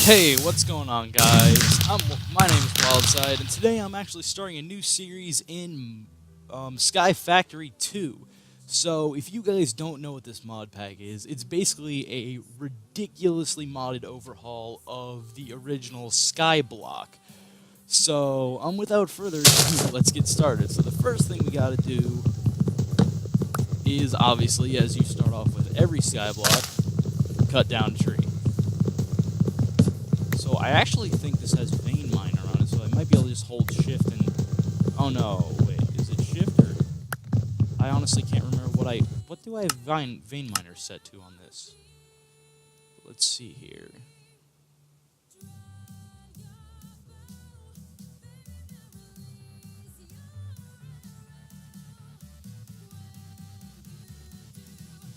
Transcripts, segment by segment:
Hey, what's going on, guys? My name is Wildside, and today I'm actually starting a new series in Sky Factory 2. So, if you guys don't know what this mod pack is, it's basically a ridiculously modded overhaul of the original Skyblock. So, without further ado, let's get started. So, the first thing we gotta do is, obviously, as you start off with every Skyblock, cut down a tree. So I actually think this has vein miner on it, so I might be able to just hold shift and... Oh no, wait, is it shift or... I honestly can't remember what do I have vein miner set to on this? Let's see here.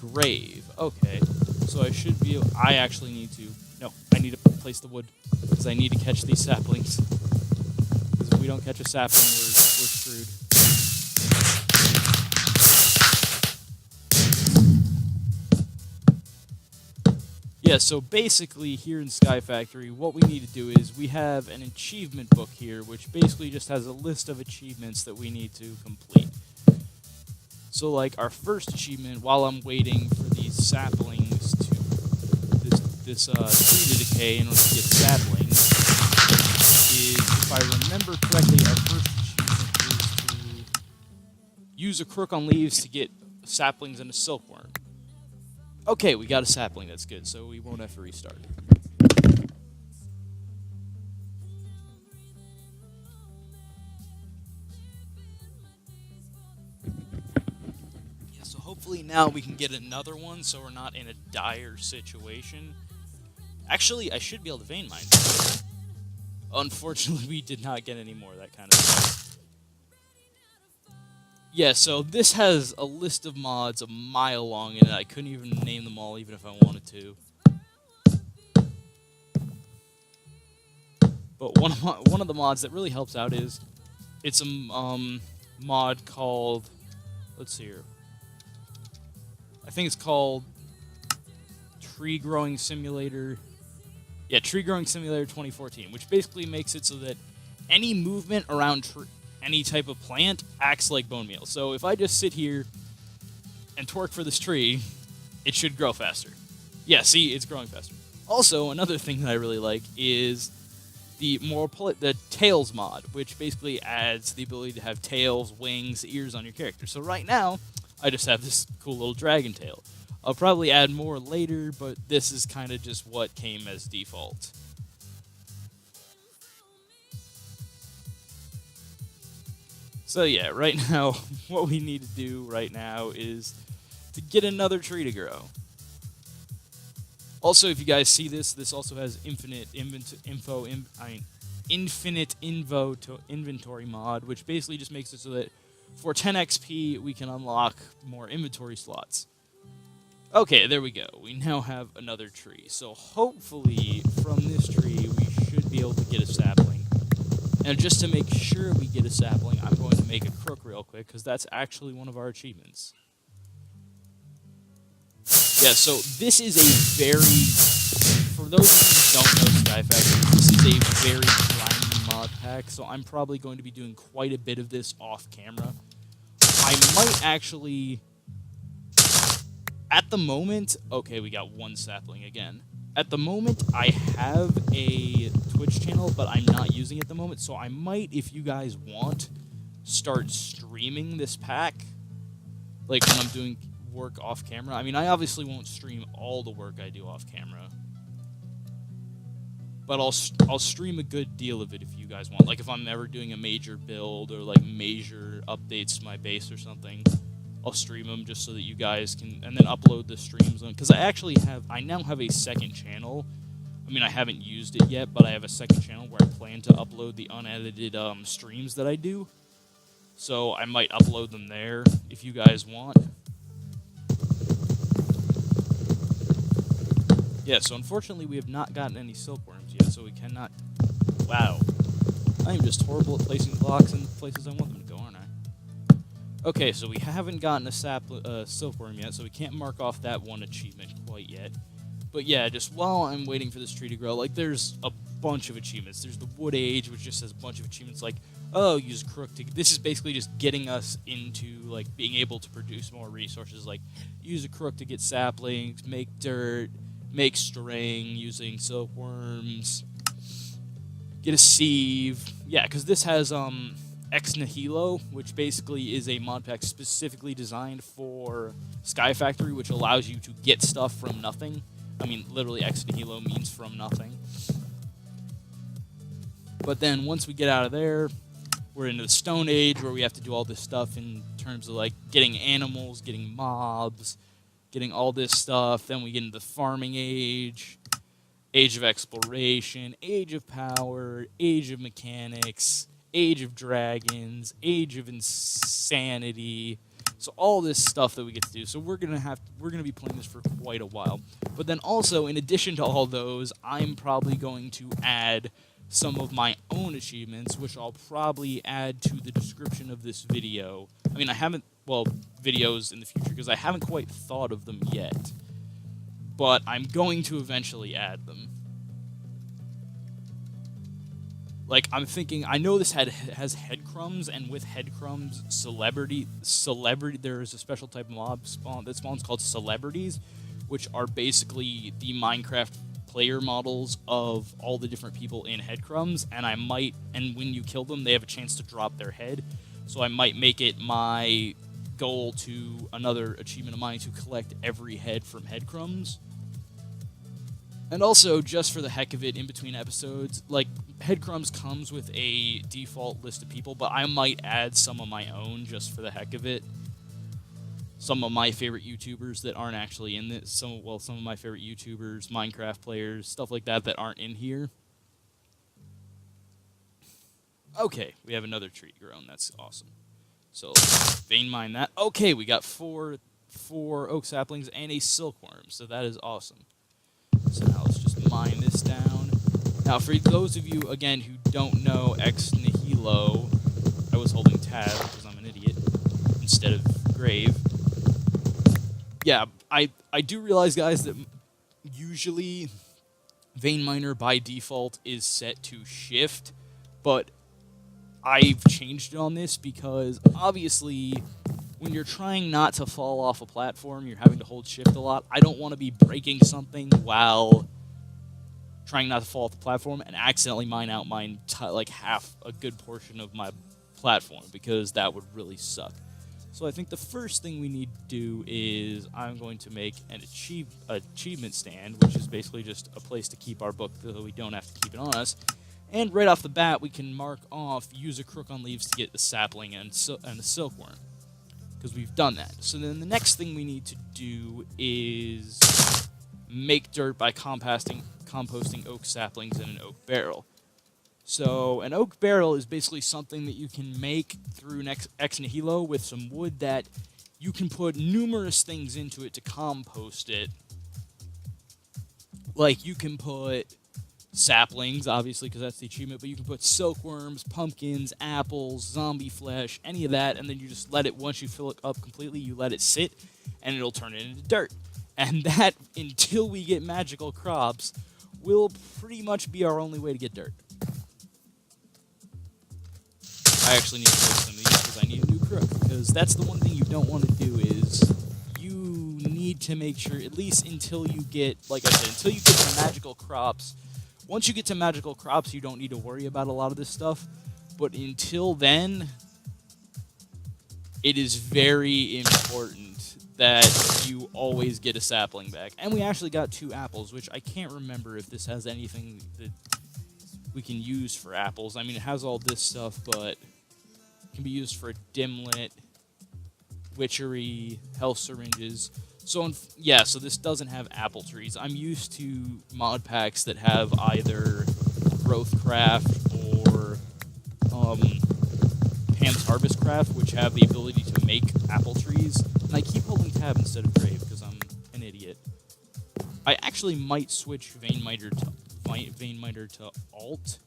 Grave, okay. So I should be... I actually need to... No, I need to place the wood, because I need to catch these saplings. Because if we don't catch a sapling, we're screwed. Yeah, so basically here in Sky Factory, what we need to do is we have an achievement book here, which basically just has a list of achievements that we need to complete. So like our first achievement, while I'm waiting for these saplings to this tree to decay in order to get saplings, is, if I remember correctly, our first achievement is to use a crook on leaves to get saplings and a silkworm. Okay, we got a sapling, that's good, so we won't have to restart. Yeah, so hopefully now we can get another one so we're not in a dire situation. Actually, I should be able to vein mine. Unfortunately, we did not get any more of that kind of stuff. Yeah, so this has a list of mods a mile long in it. I couldn't even name them all, even if I wanted to. But one of the mods that really helps out is it's a mod called, let's see here. I think it's called Tree Growing Simulator. Yeah, Tree Growing Simulator 2014, which basically makes it so that any movement around any type of plant acts like bone meal. So if I just sit here and twerk for this tree, it should grow faster. Yeah, see, it's growing faster. Also, another thing that I really like is the Tails mod, which basically adds the ability to have tails, wings, ears on your character. So right now, I just have this cool little dragon tail. I'll probably add more later, but this is kind of just what came as default. So yeah, right now, what we need to do right now is to get another tree to grow. Also, if you guys see this, this also has infinite inventory mod, which basically just makes it so that for 10 XP, we can unlock more inventory slots. Okay, there we go. We now have another tree. So hopefully, from this tree, we should be able to get a sapling. And just to make sure we get a sapling, I'm going to make a crook real quick, because that's actually one of our achievements. Yeah, so this is a very... For those who don't know Sky Factory, this is a very grindy mod pack, so I'm probably going to be doing quite a bit of this off camera. I might actually... At the moment, okay, we got one sapling again. At the moment, I have a Twitch channel, but I'm not using it at the moment, so I might, if you guys want, start streaming this pack, like when I'm doing work off camera. I mean, I obviously won't stream all the work I do off camera, but I'll stream a good deal of it if you guys want. Like if I'm ever doing a major build or like major updates to my base or something, I'll stream them just so that you guys can, and then upload the streams on, because I now have a second channel. I mean, I haven't used it yet, but I have a second channel where I plan to upload the unedited streams that I do. So I might upload them there if you guys want. Yeah, so unfortunately we have not gotten any silkworms yet, so we cannot... Wow. I am just horrible at placing blocks in the places I want them to go, aren't I? Okay, so we haven't gotten a silkworm yet, so we can't mark off that one achievement quite yet. But yeah, just while I'm waiting for this tree to grow, like, there's a bunch of achievements. There's the Wood Age, which just has a bunch of achievements like, oh, use crook to... This is basically just getting us into, like, being able to produce more resources, like, use a crook to get saplings, make dirt, make string using silkworms, get a sieve. Yeah, because this has, Ex Nihilo, which basically is a mod pack specifically designed for Sky Factory, which allows you to get stuff from nothing. I mean, literally, Ex Nihilo means from nothing. But then once we get out of there, we're into the Stone Age, where we have to do all this stuff in terms of, like, getting animals, getting mobs, getting all this stuff. Then we get into the Farming Age, Age of Exploration, Age of Power, Age of Mechanics, Age of Dragons, Age of Insanity. So all this stuff that we get to do. So we're gonna be playing this for quite a while. But then also, in addition to all those, I'm probably going to add some of my own achievements, which I'll probably add to the description of this video. I mean, I haven't, well, videos in the future, because I haven't quite thought of them yet. But I'm going to eventually add them. Like, I'm thinking, I know this has headcrumbs, and with headcrumbs, celebrity, there's a special type of mob that spawns called celebrities, which are basically the Minecraft player models of all the different people in headcrumbs, and when you kill them, they have a chance to drop their head. So I might make it my goal to another achievement of mine to collect every head from headcrumbs. And also, just for the heck of it, in between episodes, like, Headcrumbs comes with a default list of people, but I might add some of my own just for the heck of it. Some of my favorite YouTubers that aren't actually in this. Some of my favorite YouTubers, Minecraft players, stuff like that aren't in here. Okay, we have another tree grown. That's awesome. So, vein mine that. Okay, we got four oak saplings and a silkworm, so that is awesome. So now let's just mine this down. Now, for those of you, again, who don't know Ex Nihilo, I was holding tab because I'm an idiot, instead of grave. Yeah, I do realize, guys, that usually Vein Miner by default is set to shift, but I've changed it on this because, obviously, when you're trying not to fall off a platform, you're having to hold shift a lot. I don't want to be breaking something while trying not to fall off the platform and accidentally mine out like half a good portion of my platform, because that would really suck. So I think the first thing we need to do is I'm going to make an achievement stand, which is basically just a place to keep our book so we don't have to keep it on us. And right off the bat, we can mark off use a crook on leaves to get the sapling and the silkworm, because we've done that. So then the next thing we need to do is make dirt by composting oak saplings in an oak barrel. So an oak barrel is basically something that you can make through Ex Nihilo with some wood that you can put numerous things into it to compost it. Like, you can put saplings, obviously, because that's the achievement, but you can put silkworms, pumpkins, apples, zombie flesh, any of that, and then you just let it, once you fill it up completely, you let it sit, and it'll turn it into dirt. And that, until we get magical crops, will pretty much be our only way to get dirt. I actually need to fix some of these because I need a new crook, because that's the one thing you don't want to do is you need to make sure, at least until you get, like I said, until you get to magical crops. Once you get to magical crops, you don't need to worry about a lot of this stuff, but until then, it is very important that you always get a sapling back. And we actually got 2 apples, which I can't remember if this has anything that we can use for apples. I mean, it has all this stuff, but it can be used for dimlet, witchery, health syringes. So, so this doesn't have apple trees. I'm used to mod packs that have either Growth Craft or Pam's Harvest Craft, which have the ability to make apple trees. And I keep holding tab instead of grave because I'm an idiot. I actually might switch Vein Miner to Alt,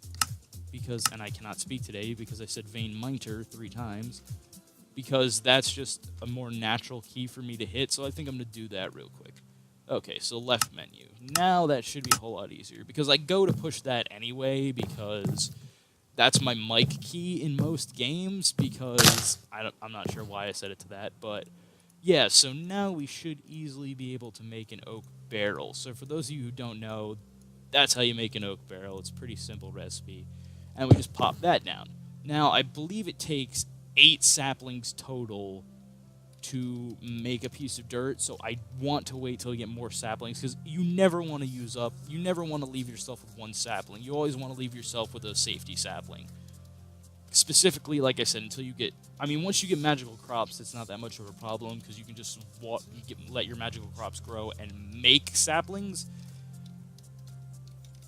because, and I cannot speak today because I said Vein Miner 3 times, because that's just a more natural key for me to hit, so I think I'm going to do that real quick. Okay, so left menu, now that should be a whole lot easier, because I go to push that anyway, because that's my mic key in most games, because I'm not sure why I set it to that, but yeah, so now we should easily be able to make an oak barrel. So for those of you who don't know, that's how you make an oak barrel. It's a pretty simple recipe, and we just pop that down. Now, I believe it takes 8 saplings total to make a piece of dirt, so I want to wait till you get more saplings, because you never want to you never want to leave yourself with 1 sapling. You always want to leave yourself with a safety sapling. Specifically, like I said, until you get, once you get magical crops, it's not that much of a problem, because you can just let your magical crops grow and make saplings.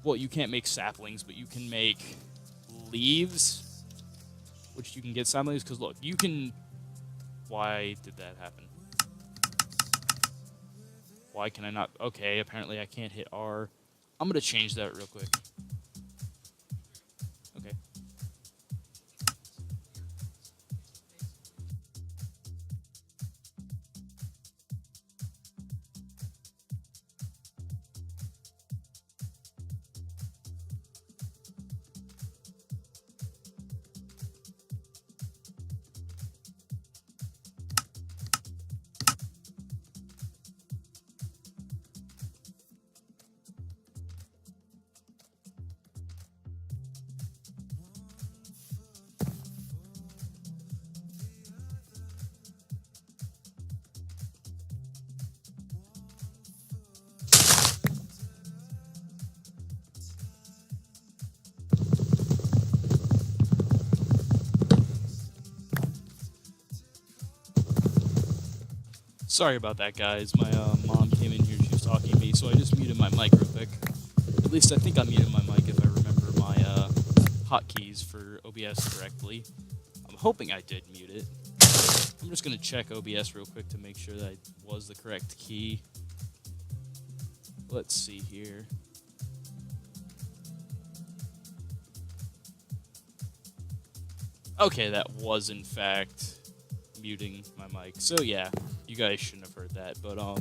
Well, you can't make saplings, but you can make leaves, which you can get saplings, because look, you can... Why did that happen? Why can I not... Okay, apparently I can't hit R. I'm going to change that real quick. Okay. Sorry about that, guys. My mom came in here, she was talking to me, so I just muted my mic real quick. At least I think I muted my mic if I remember my hotkeys for OBS correctly. I'm hoping I did mute it. I'm just going to check OBS real quick to make sure that was the correct key. Let's see here. Okay, that was in fact muting my mic. So yeah, you guys shouldn't have heard that. But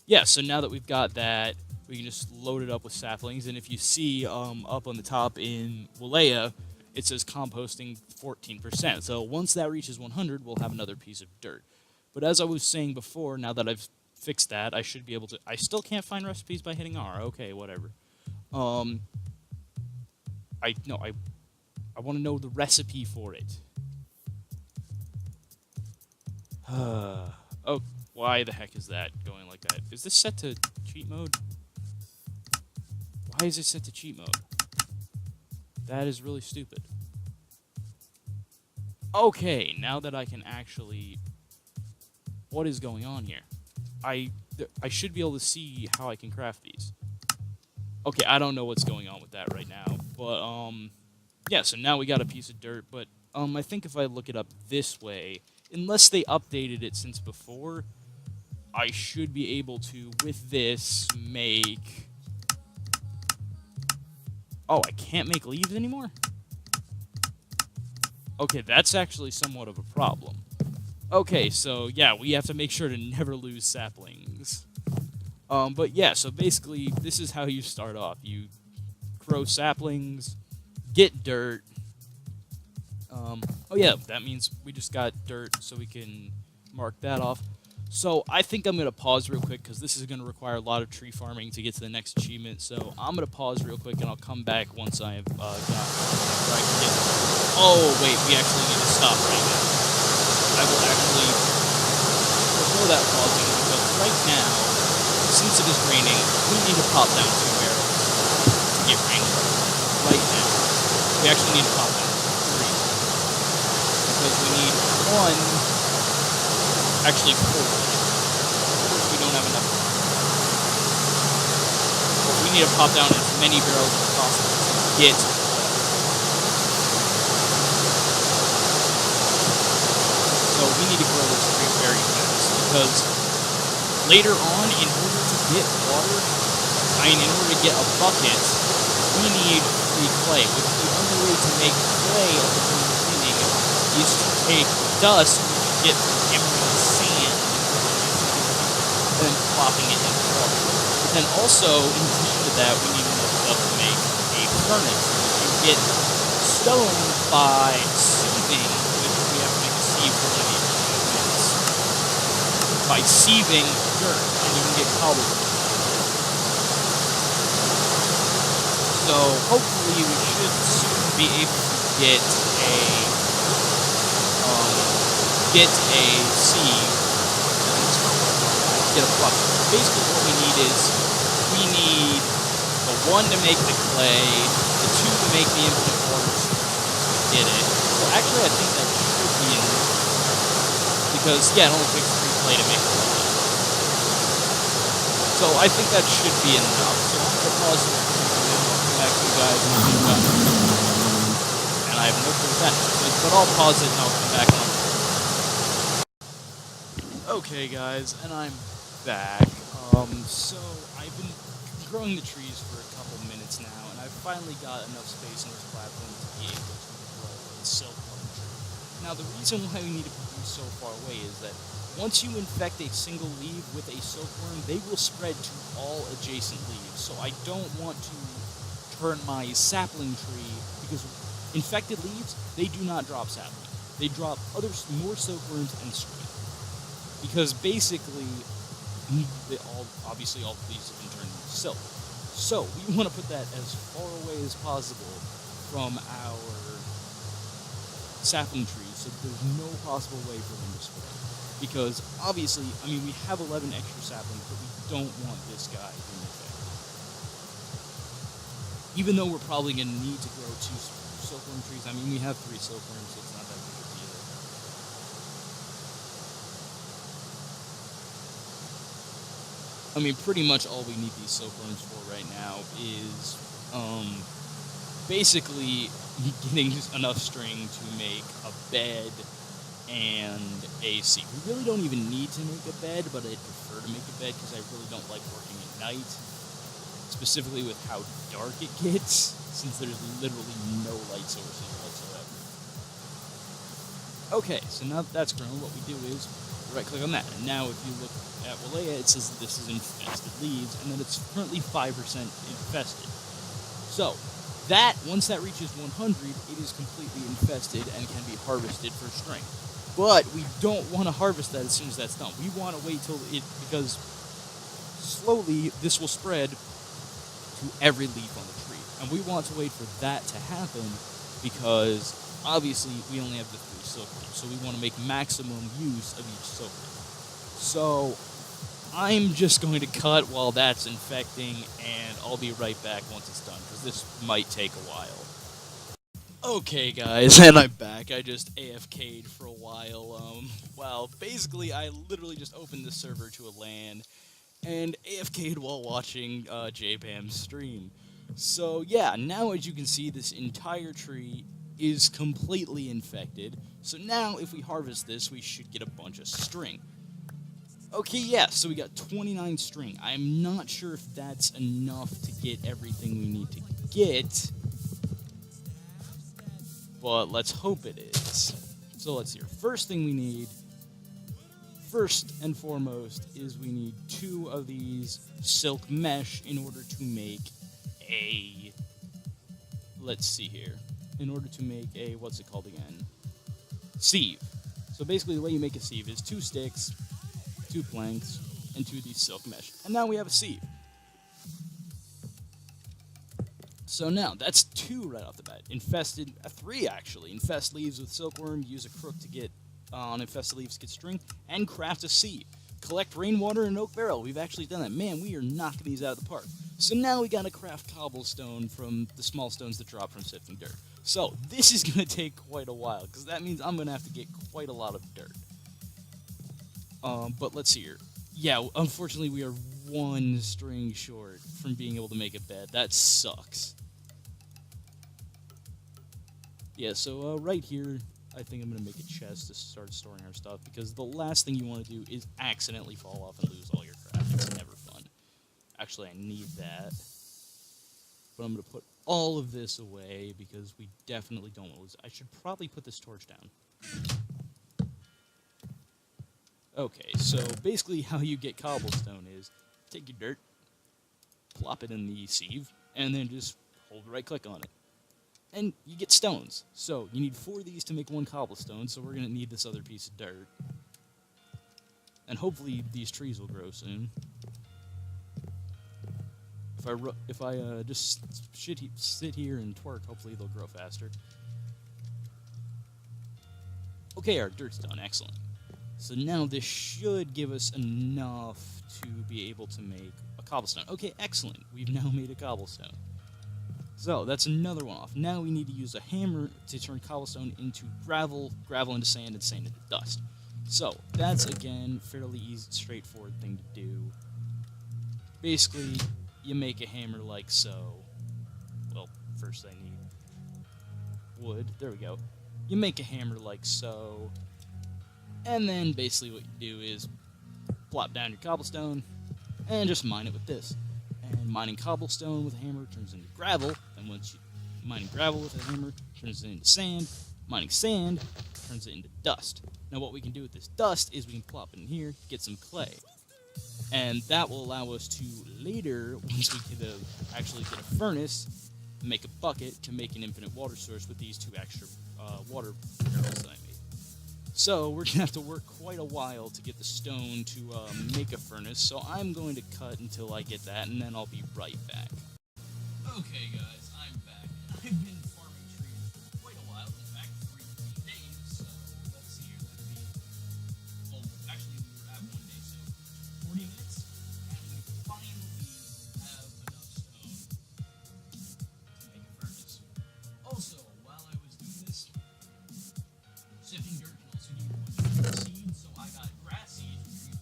yeah, so now that we've got that, we can just load it up with saplings. And if you see up on the top in Walea, it says composting 14%. So once that reaches 100, we'll have another piece of dirt. But as I was saying before, now that I've fixed that, I should be able to... I still can't find recipes by hitting R. Okay, whatever. I want to know the recipe for it. Oh, why the heck is that going like that? Is this set to cheat mode? Why is it set to cheat mode? That is really stupid. Okay, now that I can actually... What is going on here? I should be able to see how I can craft these. Okay, I don't know what's going on with that right now. But, yeah, so now we got a piece of dirt. But, I think if I look it up this way, unless they updated it since before, I should be able to, with this, make... Oh, I can't make leaves anymore? Okay, that's actually somewhat of a problem. Okay, so yeah, we have to make sure to never lose saplings. But yeah, so basically, this is how you start off. You grow saplings, get dirt. Oh yeah, that means we just got dirt, so we can mark that off. So I think I'm going to pause real quick, because this is going to require a lot of tree farming to get to the next achievement. So I'm going to pause real quick, and I'll come back once I've got where I can get... Oh, wait, we actually need to stop right now. I will actually, before that pausing, because right now, since it is raining, we need to pop down 2 barrels to get rain. Right now. We actually need to pop down 3. Because we need 1, actually 4. We don't have enough. But we need to pop down as many barrels as possible to get... So we need to grow this tree very fast, because later on, in order to get water, in order to get a bucket, we need free clay, which the only way to make clay at the beginning is to take dust, which you get from emerald sand, then plopping it in water, which then also, in addition to that, we need enough stuff to make a furnace. You get stone by sieving, which we have to make a sieve for like 8 minutes. By sieving dirt, and you can get cobblestone. So hopefully we should soon be able to get a sieve, get a bucket. Basically what we need is, we need the 1 to make the clay, the 2 to make the infinite water streams. We did it. So actually I think that should be enough. Because, yeah, it only takes 3 clay to make the clay. So I think that should be enough. So I'm going to pause this video, come back to you guys when I'm done. And I have no clue what that is, but I'll pause it and I'll come back and I'll... Okay guys, and I'm back. So I've been growing the trees for a couple minutes now, and I've finally got enough space on this platform to be able to grow the silkworm tree. Now the reason why we need to be so far away is that once you infect a single leaf with a silkworm, they will spread to all adjacent leaves. So I don't want to turn my sapling tree, because infected leaves, they do not drop sapling. They drop more silkworms and string. Because basically, obviously all of these have been turned into silk. So we want to put that as far away as possible from our sapling trees, so there's no possible way for them to spread. Because obviously, I mean, we have 11 extra saplings, but we don't want this guy being infected. Even though we're probably going to need to grow 2 silkworm trees. I mean, we have 3 silkworms, so it's not that big of a deal. I mean, pretty much all we need these silkworms for right now is, basically getting enough string to make a bed and a sieve. We really don't even need to make a bed, but I'd prefer to make a bed because I really don't like working at night, specifically with how dark it gets, since there's literally no light sources whatsoever. Okay, so now that that's grown, what we do is right-click on that, and now if you look at Walea, it says this is infested leaves, and then it's currently 5% infested. So, once that reaches 100, it is completely infested and can be harvested for string. But we don't want to harvest that as soon as that's done. We want to wait till because slowly this will spread to every leaf on the tree. And we want to wait for that to happen because obviously we only have the 3 silkworms, so we want to make maximum use of each silkworm. So I'm just going to cut while that's infecting, and I'll be right back once it's done, because this might take a while. Okay, guys, and I'm back. I just AFK'd for a while. Well, basically, I literally just opened the server to a LAN, and AFK'd while watching JPam's stream. So, yeah, now as you can see, this entire tree is completely infected. So now, if we harvest this, we should get a bunch of string. Okay, yeah, so we got 29 string. I'm not sure if that's enough to get everything we need to get, but let's hope it is. So let's see here. First thing we need, first and foremost, is we need 2 of these silk mesh in order to make a, let's see here, in order to make a, what's it called again? Sieve. So basically the way you make a sieve is 2 sticks, 2 planks, and 2 of these silk mesh. And now we have a sieve. So now, that's 2 right off the bat. Infested, 3 actually. Infest leaves with silkworm, use a crook to get on infested leaves to get string, and craft a sieve. Collect rainwater and oak barrel. We've actually done that. Man, we are knocking these out of the park. So now we gotta craft cobblestone from the small stones that drop from sifting dirt. So, this is gonna take quite a while, because that means I'm gonna have to get quite a lot of dirt. But let's see here. Yeah, unfortunately we are 1 string short from being able to make a bed. That sucks. Yeah, so right here, I think I'm going to make a chest to start storing our stuff, because the last thing you want to do is accidentally fall off and lose all your crap. It's never fun. Actually, I need that. But I'm going to put all of this away, because we definitely don't want to lose it. I should probably put this torch down. Okay, so basically how you get cobblestone is take your dirt, plop it in the sieve, and then just hold right-click on it. And you get stones. So you need 4 of these to make 1 cobblestone, so we're going to need this other piece of dirt. And hopefully these trees will grow soon. If I just sit here and twerk, hopefully they'll grow faster. Okay, our dirt's done. Excellent. So now this should give us enough to be able to make a cobblestone. Okay, excellent. We've now made a cobblestone. So that's another one off. Now we need to use a hammer to turn cobblestone into gravel, gravel into sand, and sand into dust. So that's, again, fairly easy, straightforward thing to do. Basically, you make a hammer like so. Well, first I need wood. There we go. You make a hammer like so. And then basically what you do is plop down your cobblestone and just mine it with this. And mining cobblestone with a hammer turns into gravel. And once you mining gravel with a hammer turns it into sand. Mining sand turns it into dust. Now what we can do with this dust is we can plop it in here, get some clay. And that will allow us to later, once we can actually get a furnace, make a bucket to make an infinite water source with these 2 extra water barrels that I made. So we're going to have to work quite a while to get the stone to make a furnace, so I'm going to cut until I get that, and then I'll be right back. Okay guys, I'm back. I've been farming trees for quite a while, in fact 3 days, so let's see here, that'd be, well, actually we were at 1 day, so 40 minutes, and we finally have enough stone to make a furnace. Also, while I was doing this, sifting dirt can also give you 1 seed, so I got grass seeds and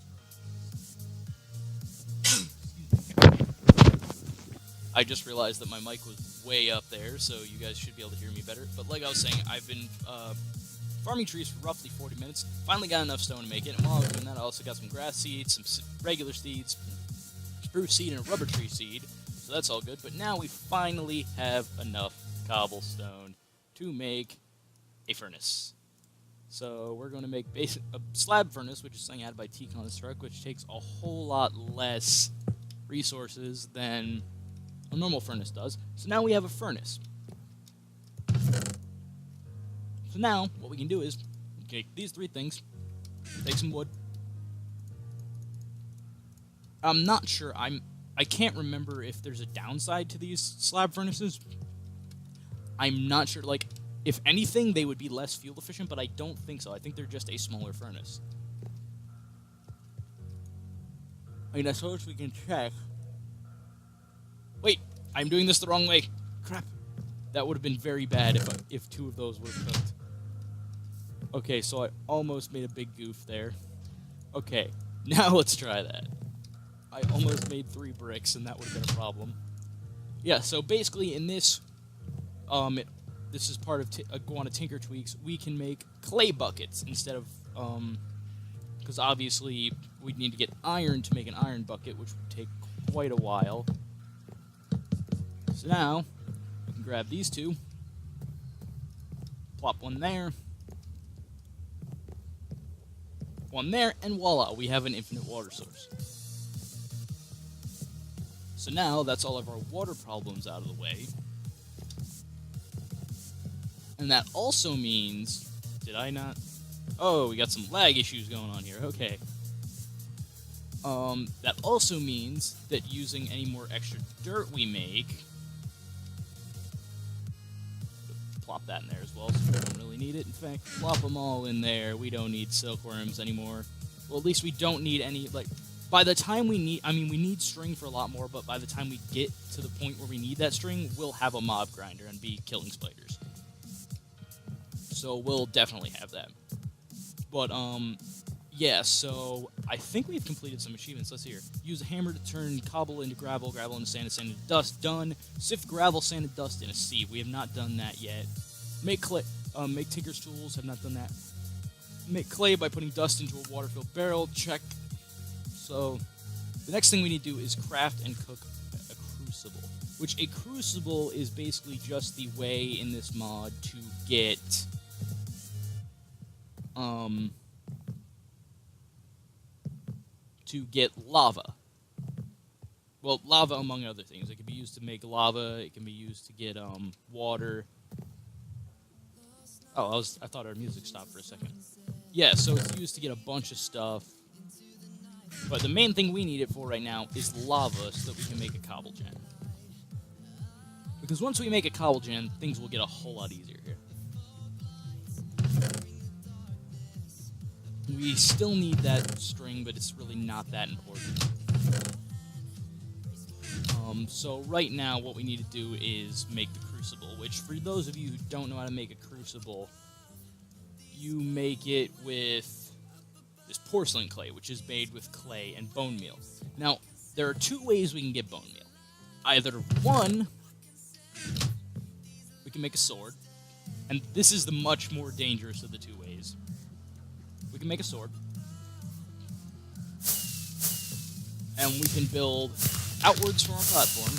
I just realized that my mic was way up there, so you guys should be able to hear me better. But like I was saying, I've been farming trees for roughly 40 minutes. Finally got enough stone to make it, and while I was doing that, I also got some grass seeds, some regular seeds, spruce seed, and a rubber tree seed. So that's all good. But now we finally have enough cobblestone to make a furnace. So we're going to make a slab furnace, which is something added by T-Construct, which takes a whole lot less resources than a normal furnace does. So now we have a furnace. So now what we can do is take these 3 things, take some wood. I'm not sure. I can't remember if there's a downside to these slab furnaces. I'm not sure. Like, if anything, they would be less fuel efficient, but I don't think so. I think they're just a smaller furnace. I mean, I suppose we can check. Wait, I'm doing this the wrong way. Crap. That would have been very bad if 2 of those would have cooked. Okay, so I almost made a big goof there. Okay, now let's try that. I almost made 3 bricks, and that would have been a problem. Yeah, so basically in this, this is part of Iguana Tinker Tweaks, we can make clay buckets instead of, because obviously we'd need to get iron to make an iron bucket, which would take quite a while. So now, we can grab these 2, plop 1 there, 1 there, and voila, we have an infinite water source. So now, that's all of our water problems out of the way. And that also means, did I not? Oh, we got some lag issues going on here, okay. That also means that using any more extra dirt we make, plop that in there as well, so we don't really need it. In fact, plop them all in there. We don't need silkworms anymore. Well, at least we don't need any, like, by the time we need, I mean, we need string for a lot more, but by the time we get to the point where we need that string, we'll have a mob grinder and be killing spiders. So we'll definitely have that. But, yeah, so I think we've completed some achievements. Let's see here. Use a hammer to turn cobble into gravel, gravel into sand, and sand into dust. Done. Sift gravel, sand, and dust in a sieve. We have not done that yet. Make clay. Make Tinker's tools. Have not done that. Make clay by putting dust into a water-filled barrel. Check. So the next thing we need to do is craft and cook a crucible. Which a crucible is basically just the way in this mod to get lava. well, lava among other things. It can be used to make lava. It can be used to get water. Oh, I thought our music stopped for a second. Yeah, so it's used to get a bunch of stuff. But the main thing we need it for right now is lava so that we can make a cobble gen. Because once we make a cobble gen, things will get a whole lot easier here. We still need that string, but it's really not that important. So right now, what we need to do is make the crucible, which for those of you who don't know how to make a crucible, you make it with this porcelain clay, which is made with clay and bone meal. Now, there are two ways we can get bone meal. Either one, we can make a sword, and this is the much more dangerous of the two ways. We can make a sword, and we can build outwards from our platform.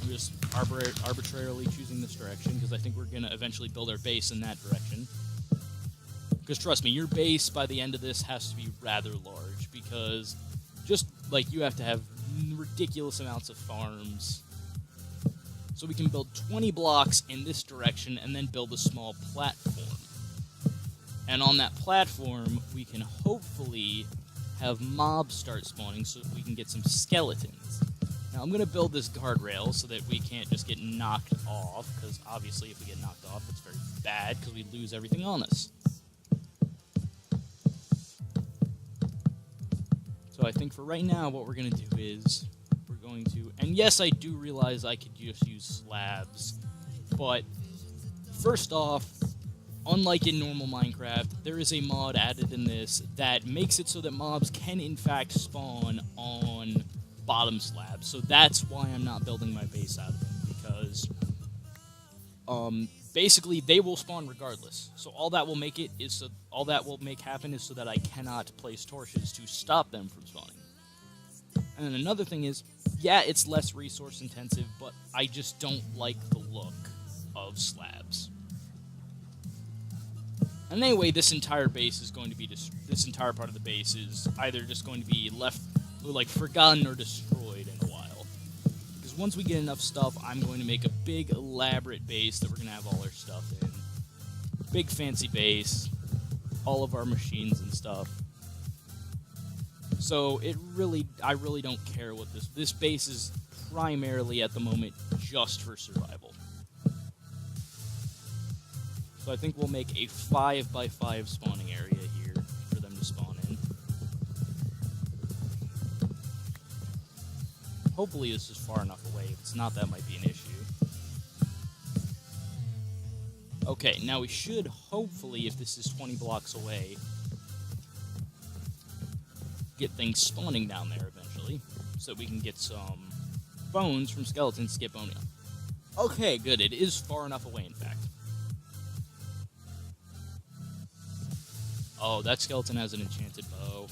I'm just arbitrarily choosing this direction because I think we're going to eventually build our base in that direction. Because trust me, your base by the end of this has to be rather large because just like you have to have ridiculous amounts of farms. So we can build 20 blocks in this direction and then build a small platform. And on that platform, we can hopefully have mobs start spawning so that we can get some skeletons. Now, I'm going to build this guardrail so that we can't just get knocked off, because obviously if we get knocked off, it's very bad, because we lose everything on us. So I think for right now, what we're going to do is we're going to... And yes, I do realize I could just use slabs, but first off, unlike in normal Minecraft, there is a mod added in this that makes it so that mobs can in fact spawn on bottom slabs. So that's why I'm not building my base out of them, because basically they will spawn regardless. So all that will make happen is so that I cannot place torches to stop them from spawning. And then another thing is, yeah, it's less resource intensive, but I just don't like the look of slabs. And anyway, this entire base is going to be this entire part of the base is either just going to be left, like, forgotten or destroyed in a while. Because once we get enough stuff, I'm going to make a big, elaborate base that we're going to have all our stuff in. Big, fancy base, all of our machines and stuff. So I really don't care what this base is primarily at the moment just for survival. So I think we'll make a 5x5 spawning area here for them to spawn in. Hopefully this is far enough away. If it's not, that might be an issue. Okay, now we should hopefully, if this is 20 blocks away, get things spawning down there eventually, so we can get some bones from skeletons to get bone meal. Okay, good. It is far enough away, in fact. Oh, that skeleton has an enchanted bow.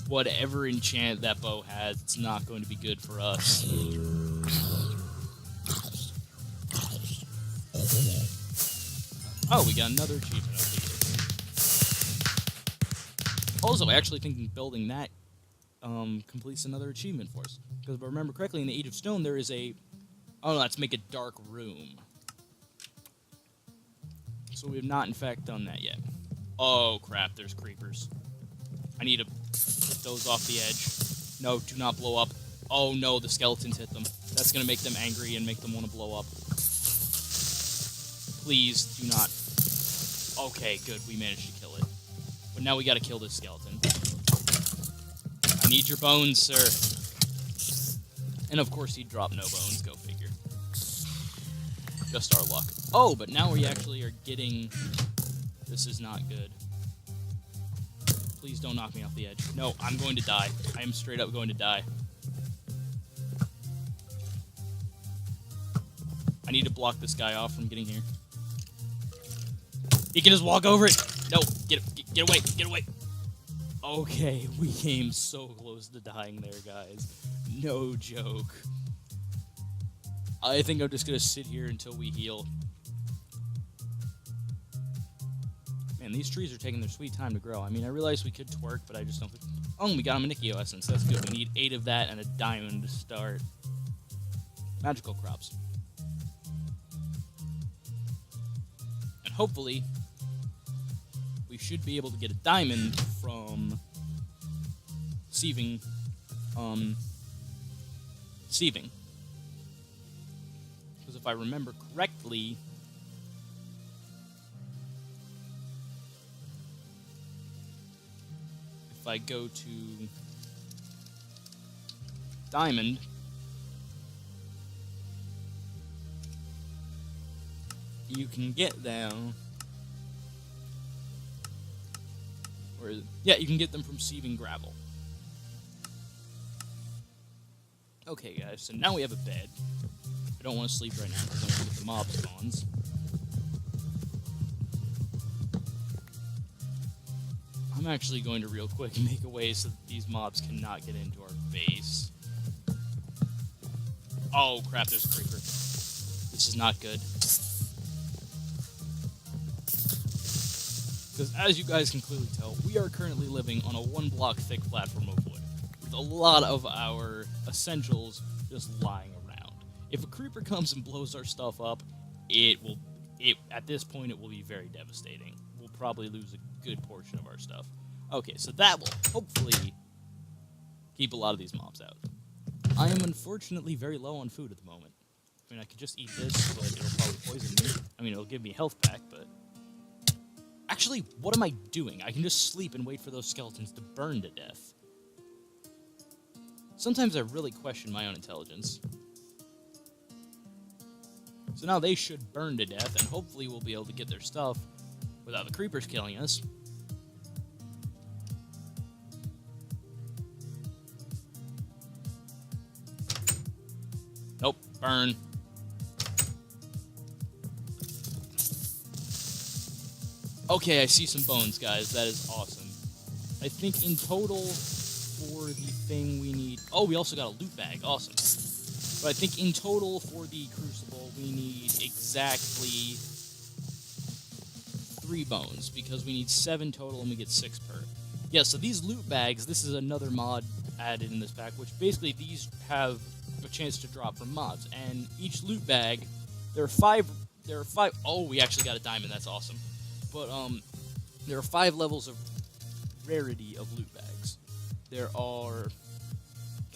Whatever enchant that bow has, it's not going to be good for us. Oh, we got another achievement over here. Also, I actually think building that completes another achievement for us. Because if I remember correctly, in the Age of Stone, there is a... Oh, no, let's make a dark room. So we have not, in fact, done that yet. Oh, crap, there's creepers. I need to get those off the edge. No, do not blow up. Oh, no, the skeletons hit them. That's going to make them angry and make them want to blow up. Please, do not. Okay, good, we managed to kill it. But now we got to kill this skeleton. I need your bones, sir. And of course, he'd drop no bones, go figure. Just our luck. Oh, but now we actually are getting... This is not good. Please don't knock me off the edge. No, I'm going to die. I am straight up going to die. I need to block this guy off from getting here. He can just walk over it. No, get away, get away. Okay, we came so close to dying there, guys. No joke. I think I'm just going to sit here until we heal. Man, Man, these trees are taking their sweet time to grow. I mean, I realize we could twerk, but I just don't... Oh, we got a Manicchio Essence. That's good. We need 8 of that and a diamond to start magical crops. And hopefully, we should be able to get a diamond from sieving. Sieving. Because if I remember correctly... If I go to diamond, you can get them. Where is it? Yeah, you can get them from sieving gravel. Okay, guys, so now we have a bed. I don't want to sleep right now because I want to get the mob spawns. I'm actually going to real quick make a way so that these mobs cannot get into our base. Oh crap, there's a creeper. This is not good. Because as you guys can clearly tell, we are currently living on a 1 block thick platform of wood, with a lot of our essentials just lying around. If a creeper comes and blows our stuff up, at this point it will be very devastating. We'll probably lose a good portion of our stuff. Okay, so that will hopefully keep a lot of these mobs out. I am unfortunately very low on food at the moment. I mean, I could just eat this, but it'll probably poison me. I mean, it'll give me a health pack, but... Actually, what am I doing? I can just sleep and wait for those skeletons to burn to death. Sometimes I really question my own intelligence. So now they should burn to death, and hopefully we'll be able to get their stuff without the creepers killing us. Nope, burn. Okay, I see some bones, guys. That is awesome. I think in total for the thing we need... Oh, we also got a loot bag. Awesome. But I think in total for the crucible, we need exactly 3 bones, because we need 7 total and we get 6 per. Yeah, so these loot bags, this is another mod added in this pack, which basically these have a chance to drop from mods. And each loot bag, there are 5... Oh, we actually got a diamond. That's awesome. But there are 5 levels of rarity of loot bags. There are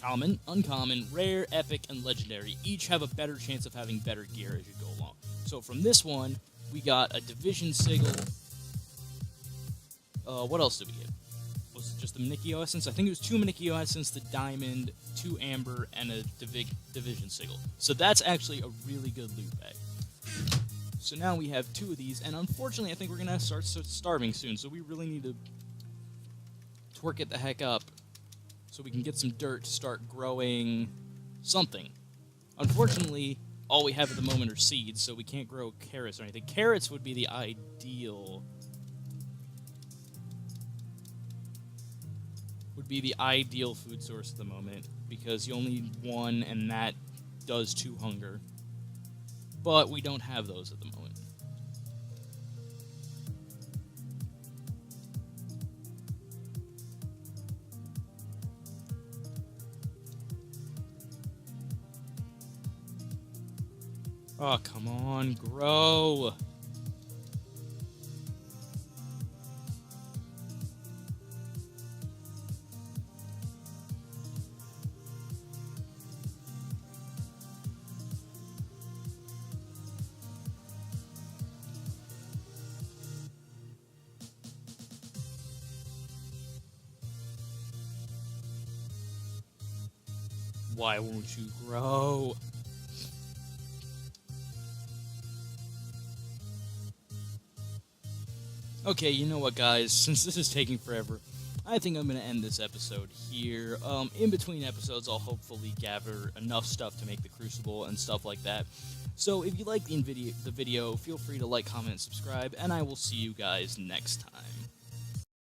common, uncommon, rare, epic, and legendary. Each have a better chance of having better gear as you go along. So from this one, we got a division sigil. What else did we get? Was it just the Manicchio Essence? I think it was 2 Manicchio Essence, the diamond, 2 amber, and a division sigil. So that's actually a really good loot bag. So now we have 2 of these, and unfortunately I think we're going to start starving soon, so we really need to twerk it the heck up so we can get some dirt to start growing something. Unfortunately, all we have at the moment are seeds, so we can't grow carrots or anything. Carrots would be the ideal... food source at the moment, because you only need 1, and that does 2 hunger. But we don't have those at the moment. Oh, come on, grow! Why won't you grow? Okay, you know what, guys? Since this is taking forever, I think I'm going to end this episode here. In between episodes, I'll hopefully gather enough stuff to make the Crucible and stuff like that. So if you like the video, feel free to like, comment, and subscribe, and I will see you guys next time.